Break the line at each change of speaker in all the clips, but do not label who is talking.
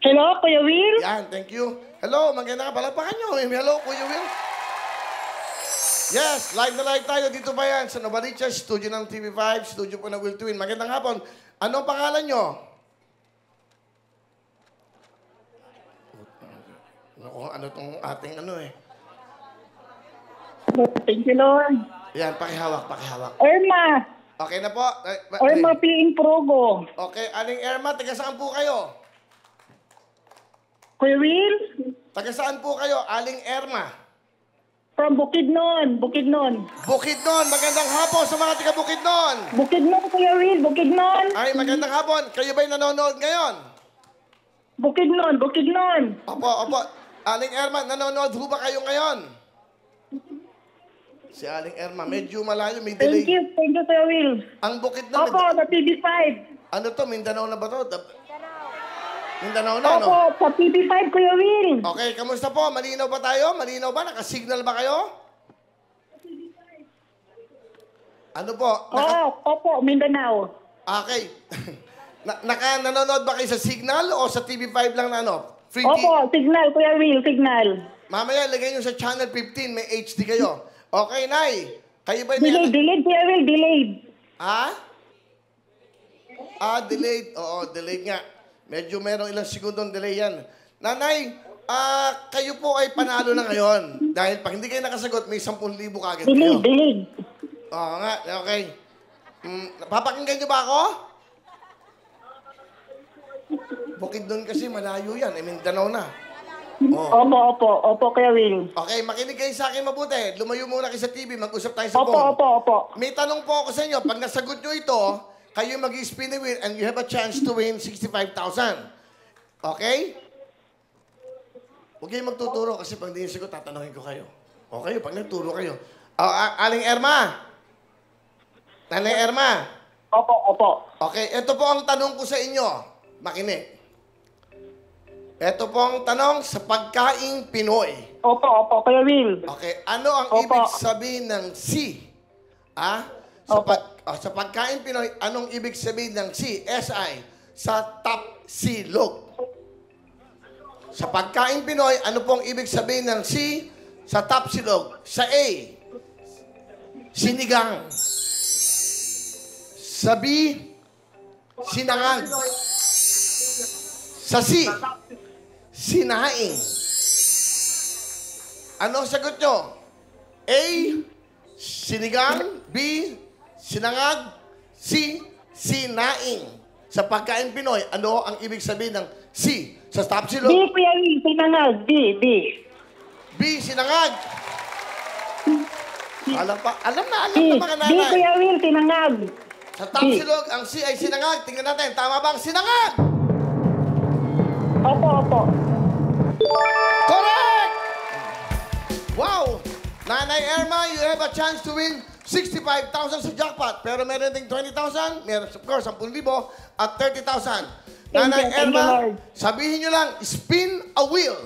Hello, Kuya Will?
Yan, thank you. Hello, maganda ka. Palapakan nyo. Hello, Kuya Will. Yes, live na live tayo. Dito ba yan? Sa Novaliches, studio ng TV5, studio po ng Will to Win. Magandang hapon. Anong pangalan nyo? Ano tong ating ano eh?
Thank you, Lord.
Yan, pakihawak, pakihawak.
Irma.
Okay na po.
Irma P. Progo.
Okay, Aling Irma, taga saan po kayo?
Kuya Will?
Taga saan po kayo, Aling Irma?
From Bukidnon. Bukidnon.
Bukidnon, magandang hapon sa mga taga Bukidnon.
Bukidnon, Kuya Will. Bukidnon.
Ay, magandang hapon. Kayo ba'y nanonood ngayon?
Bukidnon. Bukidnon.
Opo, opo. Aling Irma, nanonood ho ba kayo ngayon? Si Aling Irma, medyo malayo, may delay.
Thank you. Thank you, Kuya Will.
Ang Bukidnon,
Opo, sa TV5.
ano to, Mindanao na ba to? Mindanao na, no?
Opo, sa TV5, Kuya Will.
Okay, kamusta po? Malinaw ba tayo? Malinaw ba? Nakasignal ba kayo? Ano po?
Opo, Mindanao.
Okay. Nanonood ba kayo sa Signal o sa TV5 lang na ano? Free
Opo, signal, Kuya Will, signal.
Mamaya, lagay nyo sa Channel 15, may HD kayo. Okay, Nay. Kayo ba
Delayed, Kuya Will, delayed.
Ha? Delayed. Oo, delayed nga. Medyo merong ilang segundong delay yan. Nanay, kayo po ay panalo na ngayon. Dahil pag hindi kayo nakasagot, may 10,000 kagad kayo.
Delayed.
Oo nga, okay. Papakinggan nyo ba ako? Bukidnon kasi malayo yan. Mindanao na. Oh.
Opo, Kuya Will.
Okay, makinig kayo sa akin mabuti. Lumayo muna kayo sa TV, mag-usap tayo sa phone.
Opo.
May tanong po ako sa inyo. Pag nasagot nyo ito, kayo mag-spin the wheel and you have a chance to win 65,000. Okay? Huwag kayong magtuturo kasi pag hindi nyo sagot, tatanungin ko kayo. Okay, pag nagturo kayo. Aling Irma. Nanay Irma.
Opo.
Okay, ito po ang tanong ko sa inyo. Makinig. Ito po ang tanong sa pagkaing Pinoy.
Opo, Kuya Will.
Okay, ano ang ibig sabihin ng si? Sa pagkaing Pinoy, anong ibig sabihin ng si? S-I. Sa tapsilog. Sa pagkaing Pinoy, ano pong ibig sabihin ng si? Sa tapsilog. Sa A, sinigang. Sa B, sinangag. Sa C, sinaing. Ano ang sagot nyo? A, sinigang. B, sinangag. C, sinaing. Sa pagkain Pinoy, ano ang ibig sabihin ng C? Sa tapsilog?
B, Kuya Will, sinangag. B.
B, sinangag. Alam na mga nanay.
B, Kuya Will, sinangag.
Sa tapsilog, ang C ay sinangag. Tingnan natin, tama ba ang sinangag?
Opo.
Correct! Wow! Nanay Irma, you have a chance to win 65,000 sa jackpot. Pero meron ding 20,000, meron of course 10,000 at 30,000. Nanay Irma, sabihin nyo lang, spin a wheel.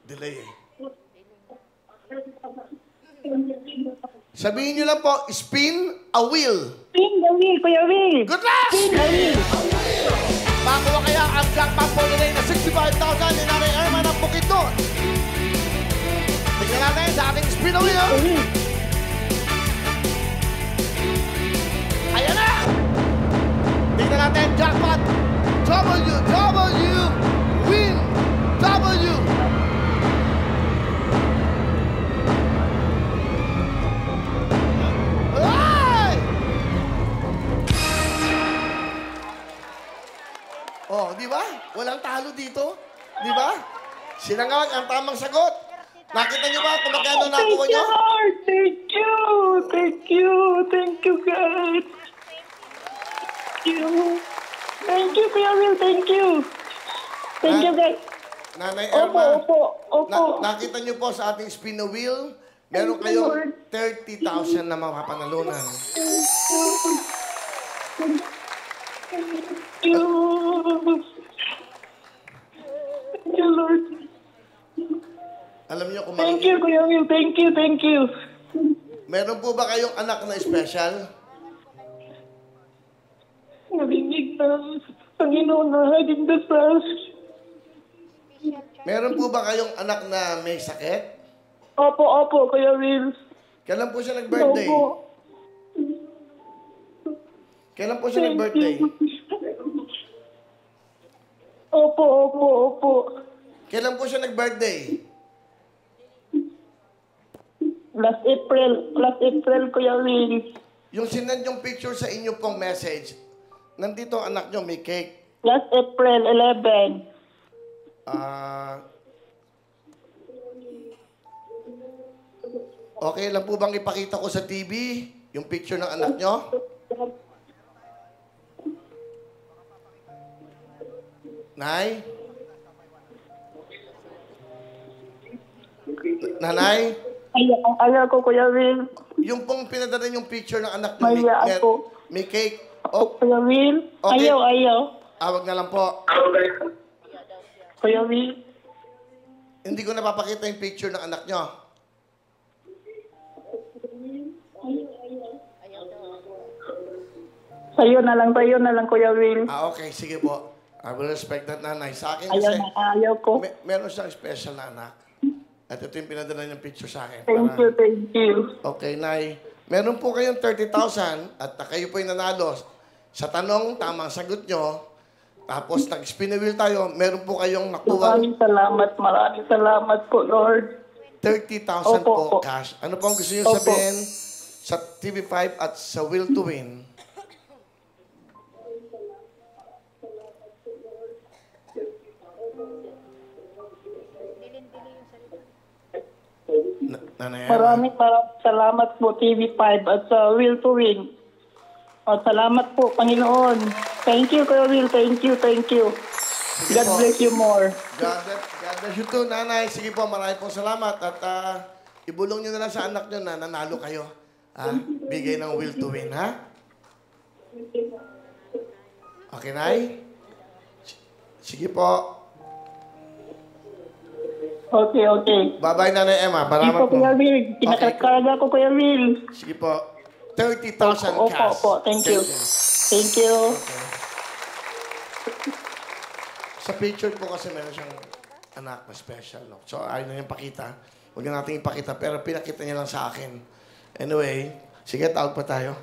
Delay. Sabihin nyo lang po, spin a wheel.
Spin the wheel, Kuya Will.
Good luck!
Spin the wheel.
Makuha kaya ang jackpot for today na 65,000 ni Nanay Irma ng Bukidnon. Tignan natin sa ating spin a wheel. Ayan na! Tignan natin, jackpot. W, win, W. Ay! Oh, di ba? Walang talo dito. Di ba? Sinangag ang tamang sagot. Nakita niyo ba kung magkano nakuha niyo?
Lord. Thank you, God. Thank you, Kuya Will. Thank you, God.
Nanay Irma,
Opo.
nakita niyo po sa ating spin the wheel, meron kayong 30,000 na mapapanalunan.
Thank you, Lord.
Alam niyo kung
Thank you, Kuya Will. Thank you.
meron po ba kayong anak na special?
Nabibig ng Panginoon na naging dasal.
Meron po ba kayong anak na may sakit?
Opo, Kuya Will.
Kailan po siya nag-birthday?
Opo.
Kailan po siya nag-birthday?
Opo.
Kailan po siya nag-birthday?
Last April, Kuya Will.
Yung sinend yung picture sa inyo pong message, nandito ang anak nyo, may cake.
Last April 11.
Okay lang po bang ipakita ko sa TV yung picture ng anak nyo? Nay? Nanay?
Ayaw ko, Kuya Will.
Yung pong pinadala yung picture ng anak nyo,
Maya ako.
may cake. Oh,
Kuya Will.
Okay.
Ayaw.
awag na lang po.
Kuya Will.
Hindi ko napapakita yung picture ng anak nyo.
Sa'yo na lang, Kuya Will.
Okay, sige po. I will respect that, nanay. Sa akin
Ayaw
kasi,
na, ayaw ko.
meron siyang special na anak. At ito yung pinadala niyang picture sa akin.
Thank you.
Okay, Nay. Meron po kayong 30,000 at kayo po yung nanalo. Sa tanong, tamang sagot nyo. Tapos nag-spin the wheel tayo. Meron po kayong nakuha
Maraming salamat po, Lord.
30,000
Opo,
po cash. Ano po ang gusto nyo
Opo.
sabihin sa TV5 at sa Will to Win? Nanay Emma.
Maraming salamat po, TV5 at sa Will to Win. At salamat po, Panginoon. Thank you, Kuya Will. Thank you.
Sige
God
po.
bless you more.
God bless you too, nanay. Sige po, maraming pong salamat. At ibulong nyo na lang sa anak nyo na nanalo kayo. Bigay ng Will to Win, ha? Okay, Nay? Sige po.
Okay.
Bye-bye, Nanay Emma.
Sige
Salamat
po,
po.
Kuya Will. Kinakakarga ko, Kuya Will.
Sige po. 30,000 cash.
Opo. Thank you. Thank you.
Okay. Sa picture po kasi meron siyang anak na special. No? So, ayaw na niyang pakita. Huwag na natin ipakita. Pero pinakita niya lang sa akin. Anyway, sige, tawag pa tayo.